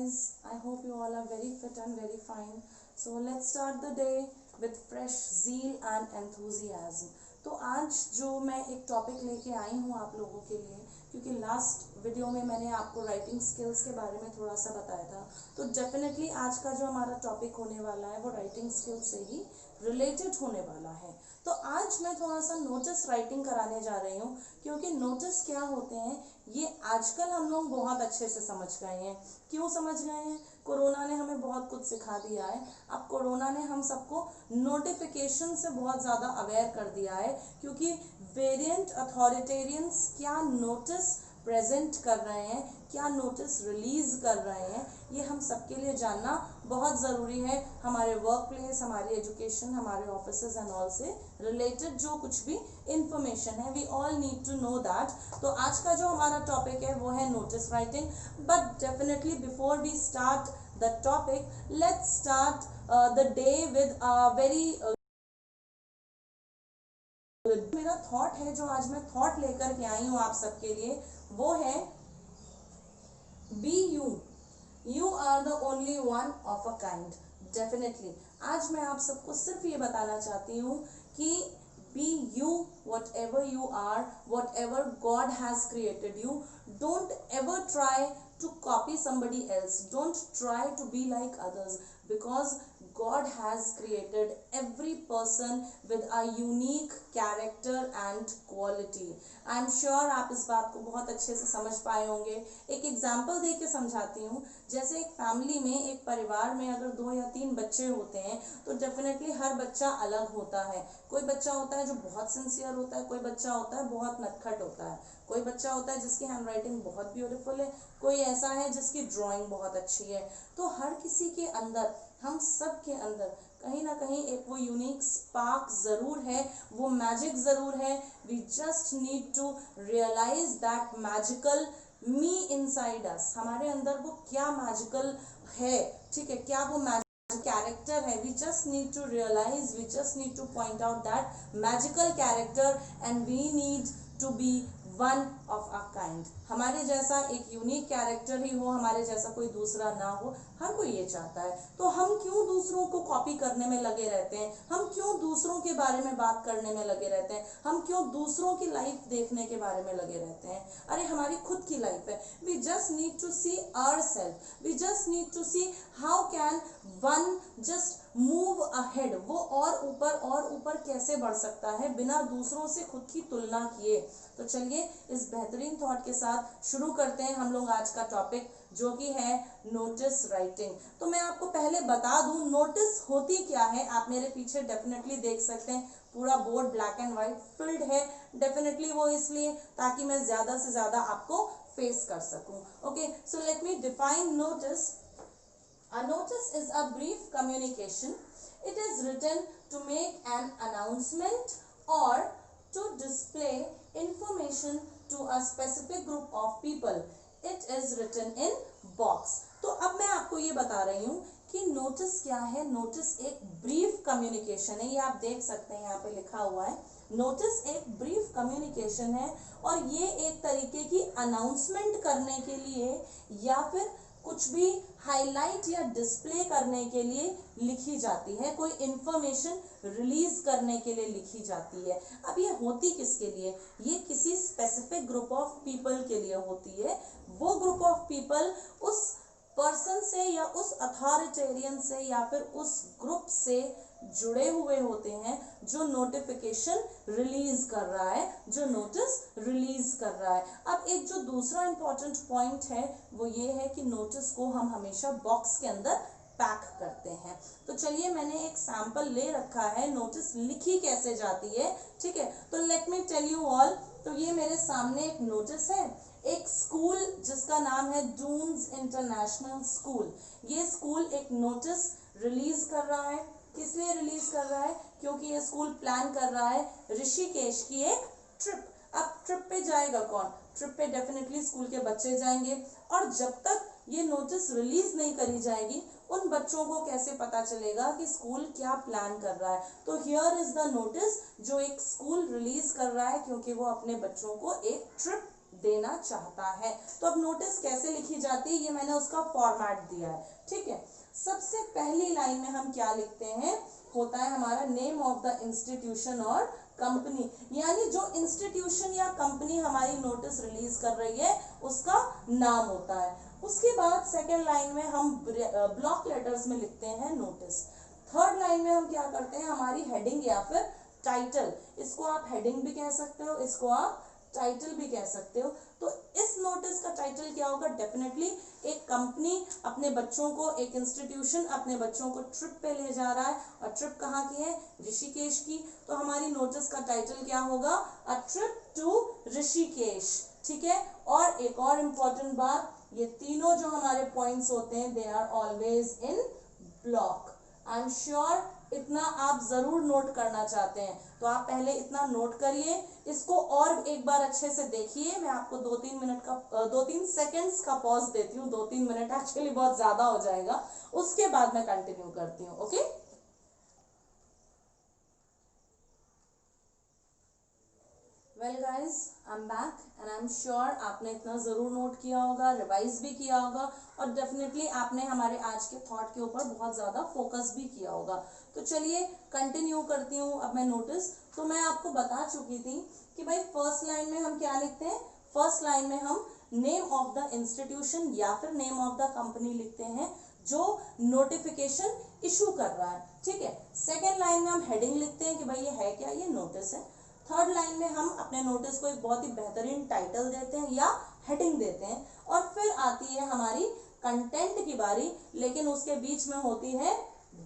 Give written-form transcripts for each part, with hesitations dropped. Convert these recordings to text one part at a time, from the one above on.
guys. I hope you all are very fit and very fine. So let's start the day with fresh zeal and enthusiasm. तो आज जो मैं एक topic लेके आई हूँ आप लोगों के लिए, क्योंकि लास्ट वीडियो में मैंने आपको राइटिंग स्किल्स के बारे में थोड़ा सा बताया था, तो डेफिनेटली आज का जो हमारा टॉपिक होने वाला है वो राइटिंग स्किल्स से ही रिलेटेड होने वाला है। तो आज मैं थोड़ा सा नोटिस राइटिंग कराने जा रही हूँ, क्योंकि नोटिस क्या होते हैं ये आजकल हम लोग बहुत अच्छे से समझ गए हैं। क्यों समझ गए हैं? कोरोना ने हमें बहुत कुछ सिखा दिया है। अब कोरोना ने हम सबको नोटिफिकेशन से बहुत ज़्यादा अवेयर कर दिया है, क्योंकि वेरिएंट अथॉरिटेरियंस क्या नोटिस प्रेजेंट कर रहे हैं, क्या नोटिस रिलीज कर रहे हैं, ये हम सबके लिए जानना बहुत ज़रूरी है। हमारे वर्क प्लेस, हमारी एजुकेशन, हमारे ऑफिसेज एंड ऑल से रिलेटेड जो कुछ भी इंफॉर्मेशन है, we all need to know that. तो आज का जो हमारा टॉपिक है वो है notice writing. But definitely before we start the topic, let's start the day with very मेरा थॉट है, जो आज मैं थॉट लेकर के आई हूँ आप सबके लिए, वो है be you are the only one of a kind. Definitely आज मैं आप सबको सिर्फ ये बताना चाहती हूँ कि be you, whatever you are, whatever God has created you, don't ever try to copy somebody else, don't try to be like others, because God has created every person with a unique character and quality. I am sure आप इस बात को बहुत अच्छे से समझ पाए होंगे। एक एग्जाम्पल दे के समझाती हूँ। जैसे एक फैमिली में, एक परिवार में अगर 2 या 3 बच्चे होते हैं तो डेफिनेटली हर बच्चा अलग होता है। कोई बच्चा होता है जो बहुत सिंसियर होता है, कोई बच्चा होता है बहुत नटखट होता है, कोई बच्चा होता है जिसकी हैंड राइटिंग बहुत ब्यूटीफुल है, कोई ऐसा है जिसकी ड्राइंग बहुत अच्छी है। तो हर किसी के अंदर, हम सब के अंदर कहीं ना कहीं एक वो यूनिक स्पार्क ज़रूर है, वो मैजिक ज़रूर है। We just need to realise that magical me inside us. हमारे अंदर वो क्या मैजिकल है, ठीक है, क्या वो कैरेक्टर है। We just need to realise, we just need to point out that magical character and we need to be one of a kind. हमारे जैसा एक यूनिक कैरेक्टर ही हो, हमारे जैसा कोई दूसरा ना हो, हर कोई ये चाहता है। तो हम क्यों दूसरों को कॉपी करने में लगे रहते हैं? हम क्यों दूसरों के बारे में बात करने में लगे रहते हैं? हम क्यों दूसरों की लाइफ देखने के बारे में लगे रहते हैं? अरे हमारी खुद की लाइफ है। We just need to see ourself, we just need to see how can one just move ahead. वो और ऊपर कैसे बढ़ सकता है बिना दूसरों से खुद की तुलना किए। तो चलिए इस बेहतरीन थॉट के साथ शुरू करते हैं हम लोग आज का टॉपिक, जो कि है नोटिस राइटिंग। तो मैं आपको पहले बता दूं नोटिस होती क्या है। आप मेरे पीछे डेफिनेटली देख सकते हैं, पूरा board black and white field है। डेफिनेटली वो इसलिए ताकि मैं ज्यादा से ज्यादा आपको फेस कर सकूं। Okay, so let me define notice. A notice is a brief communication. It is written to make an announcement or to display information to a specific group of people. It is written in box. तो अब मैं आपको ये बता रही हूँ कि notice क्या है। नोटिस एक ब्रीफ कम्युनिकेशन है, ये आप देख सकते हैं यहाँ पे लिखा हुआ है। नोटिस एक ब्रीफ कम्युनिकेशन है और ये एक तरीके की अनाउंसमेंट करने के लिए या फिर कुछ भी हाईलाइट या डिस्प्ले करने के लिए लिखी जाती है, कोई इंफॉर्मेशन रिलीज करने के लिए लिखी जाती है। अब ये होती किसके लिए? ये किसी स्पेसिफिक ग्रुप ऑफ पीपल के लिए होती है। वो ग्रुप ऑफ पीपल उस पर्सन से या उस अथॉरिटेरियन से या फिर उस ग्रुप से जुड़े हुए होते हैं जो नोटिफिकेशन रिलीज कर रहा है, जो नोटिस रिलीज कर रहा है। अब एक जो दूसरा इंपॉर्टेंट पॉइंट है वो ये है कि नोटिस को हम हमेशा बॉक्स के अंदर पैक करते हैं। तो चलिए मैंने एक सैंपल ले रखा है, नोटिस लिखी कैसे जाती है, ठीक है। तो let me tell you all. तो ये मेरे सामने एक नोटिस है, एक स्कूल जिसका नाम है डून्स इंटरनेशनल स्कूल। ये स्कूल एक नोटिस रिलीज कर रहा है। किस लिए रिलीज कर रहा है? क्योंकि ये स्कूल प्लान कर रहा है ऋषिकेश की एक ट्रिप। अब ट्रिप पे जाएगा कौन? ट्रिप पे डेफिनेटली स्कूल के बच्चे जाएंगे। और जब तक ये नोटिस रिलीज नहीं करी जाएगी उन बच्चों को कैसे पता चलेगा कि स्कूल क्या प्लान कर रहा है? तो हियर इज द नोटिस जो एक स्कूल रिलीज कर रहा है, क्योंकि वो अपने बच्चों को एक ट्रिप देना चाहता है। तो अब नोटिस कैसे लिखी जाती है, ये मैंने उसका फॉर्मेट दिया है, ठीक है। सबसे पहली लाइन में हम क्या लिखते हैं, होता है हमारा नेम ऑफ द इंस्टीट्यूशन और कंपनी, यानी जो इंस्टीट्यूशन या कंपनी हमारी नोटिस रिलीज कर रही है उसका नाम होता है। उसके बाद सेकेंड लाइन में हम ब्लॉक लेटर्स में लिखते हैं नोटिस। थर्ड लाइन में हम क्या करते हैं, हमारी हेडिंग या फिर टाइटल, इसको आप हेडिंग भी कह सकते हो, इसको आप टाइटल भी कह सकते हो। तो इस नोटिस का टाइटल क्या होगा, डेफिनेटली एक कंपनी अपने बच्चों को, एक इंस्टीट्यूशन अपने बच्चों को ट्रिप पे ले जा रहा है, और ट्रिप कहाँ की है, ऋषिकेश की। तो हमारी नोटिस का टाइटल क्या होगा, अ ट्रिप टू ऋषिकेश, ठीक है। और एक और इम्पोर्टेंट बात, ये तीनों जो हमारे पॉइंट्स होते हैं they are always in block. I am sure इतना आप जरूर नोट करना चाहते हैं, तो आप पहले इतना नोट करिए, इसको और एक बार अच्छे से देखिए। मैं आपको 2-3 सेकेंड्स का पॉज देती हूँ, 2-3 मिनट एक्चुअली बहुत ज्यादा हो जाएगा, उसके बाद मैं कंटिन्यू करती हूँ, okay. Well guys, I am back and I am sure आपने इतना ज़रूर नोट किया होगा, रिवाइज भी किया होगा, और डेफिनेटली आपने हमारे आज के थॉट के ऊपर बहुत ज़्यादा फोकस भी किया होगा। तो चलिए कंटिन्यू करती हूँ अब मैं नोटिस। तो मैं आपको बता चुकी थी कि भाई फर्स्ट लाइन में हम क्या लिखते हैं, फर्स्ट लाइन में हम नेम ऑफ द इंस्टीट्यूशन या फिर नेम ऑफ द कंपनी लिखते हैं जो नोटिफिकेशन इशू कर रहा है, ठीक है। सेकेंड लाइन में हम हेडिंग लिखते हैं कि भाई ये है क्या, ये नोटिस है। थर्ड लाइन में हम अपने नोटिस को एक बहुत ही बेहतरीन टाइटल देते हैं या हेडिंग देते हैं, और फिर आती है हमारी कंटेंट की बारी, लेकिन उसके बीच में होती है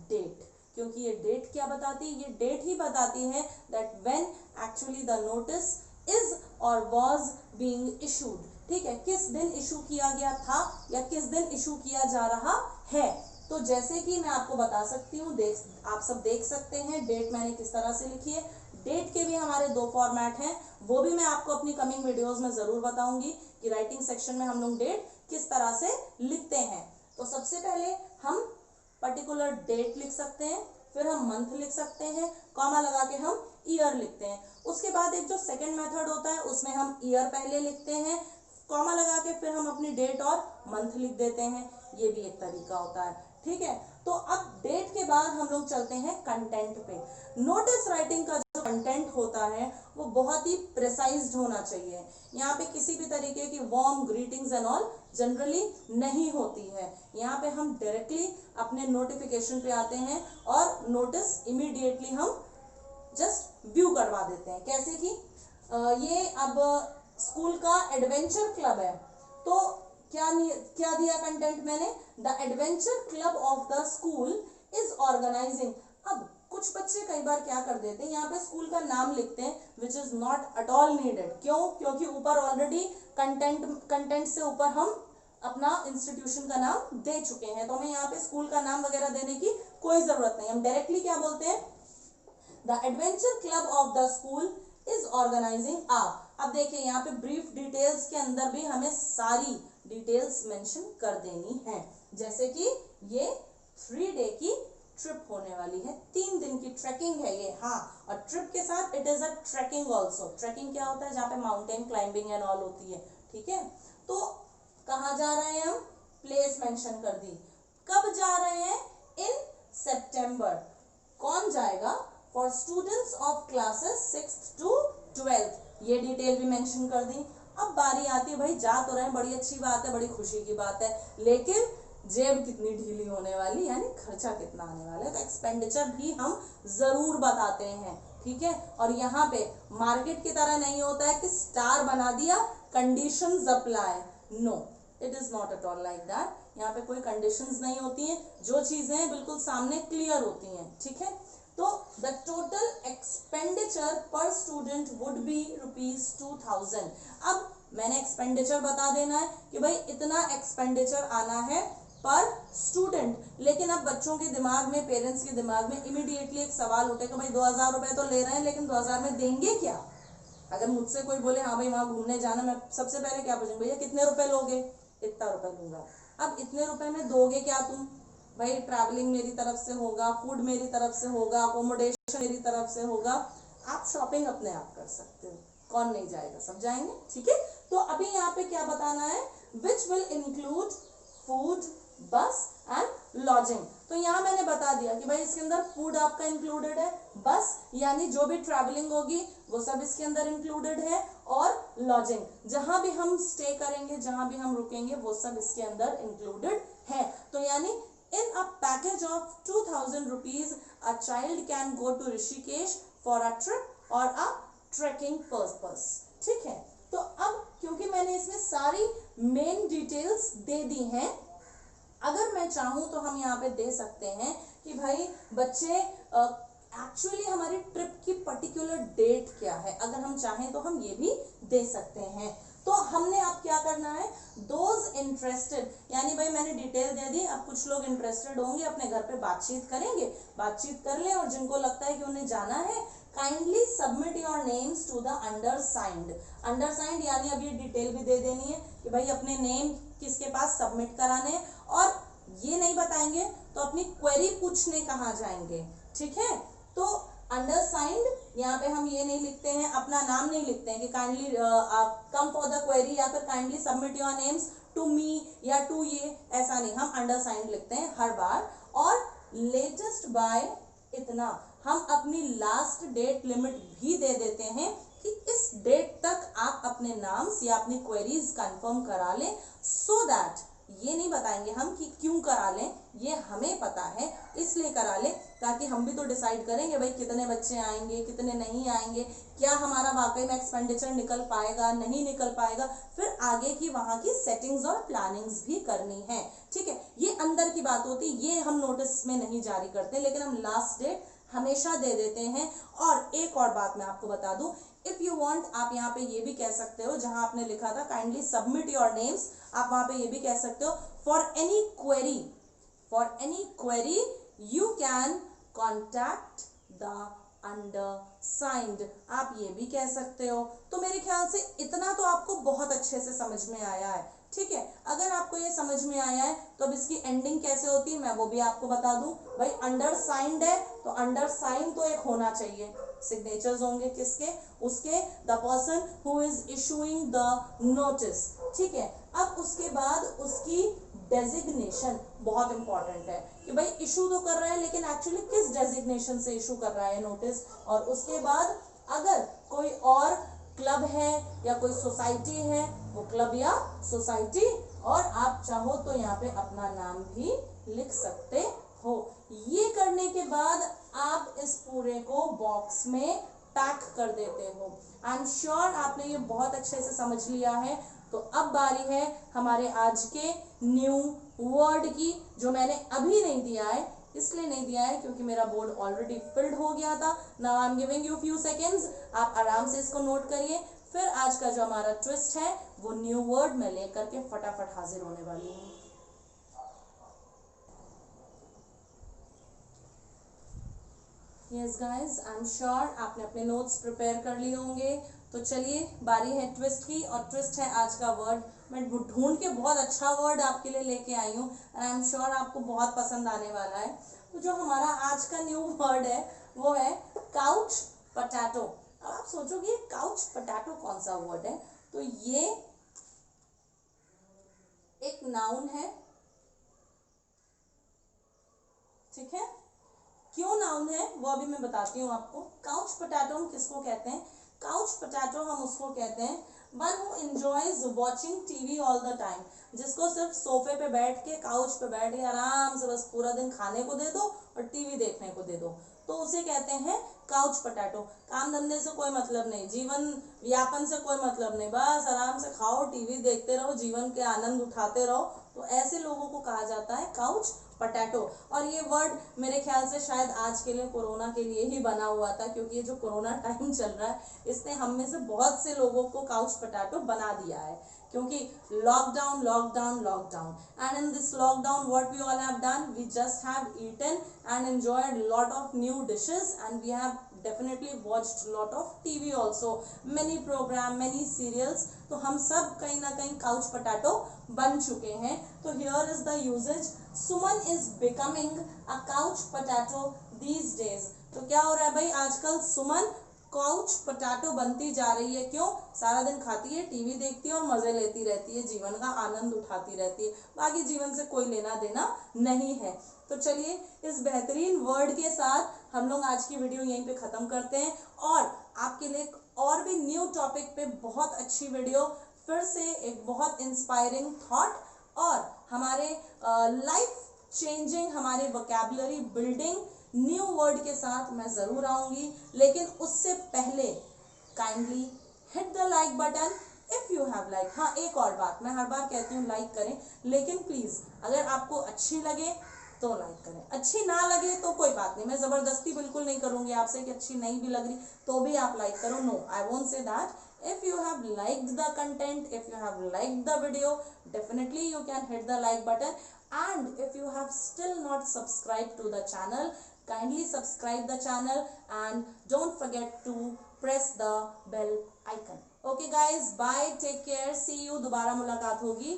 डेट, क्योंकि ये डेट क्या बताती है, ये डेट ही बताती है that when actually the notice is और वाज बीइंग इशूड, ठीक है, किस दिन इशू किया गया था या किस दिन इशू किया जा रहा है। तो जैसे कि मैं आपको बता सकती हूँ, आप सब देख सकते हैं डेट मैंने किस तरह से लिखी है। डेट के भी हमारे 2 फॉर्मेट हैं, वो भी मैं आपको अपनी कमिंग वीडियोस में जरूर बताऊंगी कि राइटिंग सेक्शन में हम लोग डेट किस तरह से लिखते हैं। तो सबसे पहले हम पर्टिकुलर डेट लिख सकते हैं, फिर हम मंथ लिख सकते हैं, कॉमा लगा के हम ईयर लिखते हैं। उसके बाद एक जो सेकंड मेथड होता है उसमें हम ईयर पहले लिखते हैं, कॉमा लगा के फिर हम अपनी डेट और मंथ लिख देते हैं, ये भी एक तरीका होता है, ठीक है। तो अब डेट के बाद हम लोग चलते हैं कंटेंट पे। नोटिस राइटिंग का जो कंटेंट होता है वो बहुत ही प्रिसाइज्ड होना चाहिए। यहाँ पे किसी भी तरीके की warm greetings and all generally नहीं होती है। यहाँ पे हम डायरेक्टली अपने नोटिफिकेशन पे आते हैं और नोटिस इमीडिएटली हम जस्ट व्यू करवा देते हैं। कैसे कि ये अब स्कूल का एडवेंचर क्लब है, तो क्या दिया कंटेंट मैंने, the adventure club of the school is organising. अब कुछ बच्चे कई बार क्या कर देते हैं, यहाँ पे स्कूल का नाम लिखते हैं which is not at all needed. क्यों, क्योंकि ऊपर ऑलरेडी कंटेंट से ऊपर हम अपना इंस्टीट्यूशन का नाम दे चुके हैं, तो हमें यहाँ पे स्कूल का नाम वगैरह देने की कोई जरूरत नहीं। हम डायरेक्टली क्या बोलते हैं, the adventure club of the school is organizing a. अब देखिए यहाँ पे ब्रीफ डिटेल्स के अंदर भी हमें सारी डिटेल्स मेंशन कर देनी है, जैसे कि ये 3 डे की ट्रिप होने वाली है, 3 दिन की ट्रैकिंग है ये, हाँ। और ट्रिप के साथ it is a trekking also. Trekking क्या होता है, जहाँ पे माउंटेन क्लाइंबिंग एंड ऑल होती है, ठीक है। तो कहाँ जा रहे हैं हम, प्लेस मेंशन कर दी। कब जा रहे हैं, इन सितंबर। कौन जाएगा, for students of classes 6th to 12th, ये डिटेल भी मेंशन कर दी। अब बारी आती है, भाई जा तो रहे हैं, बड़ी अच्छी बात है, बड़ी खुशी की बात है, लेकिन जेब कितनी ढीली होने वाली, यानी खर्चा कितना आने वाला है, तो एक्सपेंडिचर भी हम जरूर बताते हैं, ठीक है। और यहाँ पे मार्केट की तरह नहीं होता है कि स्टार बना दिया, conditions apply, no, it is not at all like that. यहाँ पे कोई कंडीशंस नहीं होती हैं, जो चीजें बिल्कुल सामने क्लियर होती हैं, ठीक है। तो द टोटल एक्सपेंडिचर पर स्टूडेंट वुड बी ₹2000। अब मैंने एक्सपेंडिचर बता देना है कि भाई इतना एक्सपेंडिचर आना है पर स्टूडेंट, लेकिन अब बच्चों के दिमाग में, पेरेंट्स के दिमाग में इमीडिएटली एक सवाल उठेगा, भाई 2000 रुपए तो ले रहे हैं, लेकिन 2000 में देंगे क्या। अगर मुझसे कोई बोले हाँ भाई वहां घूमने जाना, मैं सबसे पहले क्या पूछूंगा, भैया कितने रुपए लोगे, इतना रुपए लूंगा। अब इतने रुपए में दोगे क्या तुम, भाई ट्रैवलिंग मेरी तरफ से होगा, फूड मेरी तरफ से होगा, अकोमोडेशन मेरी तरफ से होगा, आप शॉपिंग अपने आप कर सकते हो, कौन नहीं जाएगा, सब जाएंगे, ठीक है। तो अभी यहाँ पे क्या बताना है, विच विल इंक्लूड फूड, बस एंड लॉजिंग। तो यहाँ मैंने बता दिया कि भाई इसके अंदर फूड आपका इंक्लूडेड है, बस यानी जो भी ट्रैवलिंग होगी वो सब इसके अंदर इंक्लूडेड है, और लॉजिंग जहां भी हम स्टे करेंगे, जहां भी हम रुकेंगे वो सब इसके अंदर इंक्लूडेड है। तो यानी in a package of 2000 rupees a child can go to Rishikesh for a trip और अ ट्रेकिंग पर्पस। ठीक है, तो अब क्योंकि मैंने इसमें सारी मेन डिटेल्स दे दी हैं, अगर मैं चाहूं तो हम यहाँ पे दे सकते हैं कि भाई बच्चे एक्चुअली हमारी ट्रिप की पर्टिकुलर डेट क्या है, अगर हम चाहें तो हम ये भी दे सकते हैं। तो हमने अब क्या करना है, दोज इंटरेस्टेड, यानी भाई मैंने डिटेल दे दी, अब कुछ लोग इंटरेस्टेड होंगे अपने घर पे बातचीत करेंगे, बातचीत कर लें, और जिनको लगता है कि उन्हें जाना है, kindly submit your names to the undersigned. Undersigned यानी अब ये डिटेल भी दे देनी है कि भाई अपने नेम किसके पास सबमिट कराने हैं, और ये नहीं बताएंगे तो अपनी क्वेरी पूछने कहाँ जाएंगे। ठीक है, तो अंडरसाइंड यहाँ पे हम ये नहीं लिखते हैं, अपना नाम नहीं लिखते हैं कि kindly come for the query या फिर kindly submit your names to me या टू ये, ऐसा नहीं, हम अंडरसाइंड लिखते हैं हर बार। और लेटेस्ट बाय इतना, हम अपनी लास्ट डेट लिमिट भी दे देते हैं कि इस डेट तक आप अपने नाम्स या अपनी क्वेरीज कंफर्म करा लें, सो दैट ये नहीं बताएंगे हम कि क्यों करा लें, ये हमें पता है इसलिए करा लें, ताकि हम भी तो डिसाइड करेंगे भाई कितने बच्चे आएंगे कितने नहीं आएंगे, क्या हमारा वाकई में एक्सपेंडिचर निकल पाएगा नहीं निकल पाएगा, फिर आगे की वहाँ की सेटिंग्स और प्लानिंग्स भी करनी है। ठीक है, ये अंदर की बात होती है, ये हम नोटिस में नहीं जारी करते, लेकिन हम लास्ट डेट हमेशा दे देते हैं। और एक और बात मैं आपको बता दूं, इफ यू वांट, आप यहाँ पे ये भी कह सकते हो, जहां आपने लिखा था काइंडली सबमिट योर नेम्स, आप वहां पे ये भी कह सकते हो for any query you can contact the undersigned, आप ये भी कह सकते हो। तो मेरे ख्याल से इतना तो आपको बहुत अच्छे से समझ में आया है। ठीक है, अगर आपको ये समझ में आया है तो अब इसकी एंडिंग कैसे होती है मैं वो भी आपको बता दूं। भाई अंडरसाइंड है तो अंडरसाइन तो एक होना चाहिए, सिग्नेचर्स होंगे किसके, उसके, the person who is issuing the notice. ठीक है, अब उसके बाद उसकी डेजिग्नेशन बहुत इंपॉर्टेंट है कि भाई इशू तो कर रहा है लेकिन एक्चुअली किस डेजिग्नेशन से इशू कर रहा है नोटिस। और उसके बाद अगर कोई और क्लब है या कोई सोसाइटी है, वो क्लब या सोसाइटी, और आप चाहो तो यहाँ पे अपना नाम भी लिख सकते हो। ये करने के बाद आप इस पूरे को बॉक्स में पैक कर देते हो। आई एम श्योर आपने ये बहुत अच्छे से समझ लिया है। तो अब बारी है हमारे आज के न्यू वर्ड की, जो मैंने अभी नहीं दिया है, इसलिए नहीं दिया है क्योंकि मेरा बोर्ड ऑलरेडी फिल्ड हो गया था। Now I am giving you few seconds, आप आराम से इसको नोट करिए, फिर आज का जो हमारा ट्विस्ट है वो न्यू वर्ड में लेकर के फटाफट हाजिर होने वाली हूँ। Yes guys, I am sure आपने अपने नोट्स प्रिपेयर कर लिए होंगे। तो चलिए बारी है ट्विस्ट की, और ट्विस्ट है आज का वर्ड। मैं ढूंढ के बहुत अच्छा वर्ड आपके लिए लेके आई हूँ, एंड आई एम श्योर आपको बहुत पसंद आने वाला है। तो जो हमारा आज का न्यू वर्ड है वो है काउच पोटैटो। अब आप सोचोगे काउच पोटैटो कौन सा वर्ड है, तो ये एक नाउन है। ठीक है, क्यों नाउन है वो अभी मैं बताती हूँ आपको। काउच पोटैटो हम किसको कहते हैं, काउच पोटैटो हम उसको कहते हैं one who enjoys watching TV all the time, जिसको सिर्फ सोफे पे बैठ के, काउच पे बैठ के आराम से बस पूरा दिन खाने को दे दो और टीवी देखने को दे दो, तो उसे कहते हैं काउच पोटैटो। काम धंधे से कोई मतलब नहीं, जीवन यापन से कोई मतलब नहीं, बस आराम से खाओ, टीवी देखते रहो, जीवन के आनंद उठाते रहो, तो ऐसे लोगों को कहा जाता है काउच पोटैटो। और ये वर्ड मेरे ख्याल से शायद आज के लिए कोरोना के लिए ही बना हुआ था, क्योंकि ये जो कोरोना टाइम चल रहा है इसने हम में से बहुत से लोगों को काउच पोटैटो बना दिया है, क्योंकि lockdown lockdown lockdown, and in this lockdown what we all have done, we just have eaten and enjoyed lot of new dishes, and we have definitely watched lot of TV also, many program, many serials, तो हम सब कहीं ना कहीं couch potato बन चुके हैं। तो here is the usage, Suman is becoming a couch potato these days। तो क्या हो रहा है भाई, आजकल सुमन काउच पोटैटो बनती जा रही है। क्यों? सारा दिन खाती है, टीवी देखती है और मजे लेती रहती है, जीवन का आनंद उठाती रहती है, बाकी जीवन से कोई लेना देना नहीं है। तो चलिए इस बेहतरीन वर्ड के साथ हम लोग आज की वीडियो यहीं पे खत्म करते हैं, और आपके लिए और भी न्यू टॉपिक पे बहुत अच्छी वीडियो, फिर से एक बहुत इंस्पायरिंग थॉट और हमारे लाइफ चेंजिंग, हमारे वोकैबुलरी बिल्डिंग न्यू वर्ड के साथ मैं जरूर आऊंगी। लेकिन उससे पहले kindly hit the like button if you have like. हाँ, एक और बात, मैं हर बार कहती हूँ लाइक करें, लेकिन प्लीज अगर आपको अच्छी लगे तो लाइक करें, अच्छी ना लगे तो कोई बात नहीं, मैं जबरदस्ती बिल्कुल नहीं करूंगी आपसे कि अच्छी नहीं भी लग रही तो भी आप लाइक करो। No, I won't say that. If you have liked the content, if you have liked the video, definitely you can hit the like button. And if you have still not subscribed to the channel, kindly subscribe the channel and don't forget to press the bell icon. Okay guys, bye, take care, see you, दोबारा मुलाकात होगी।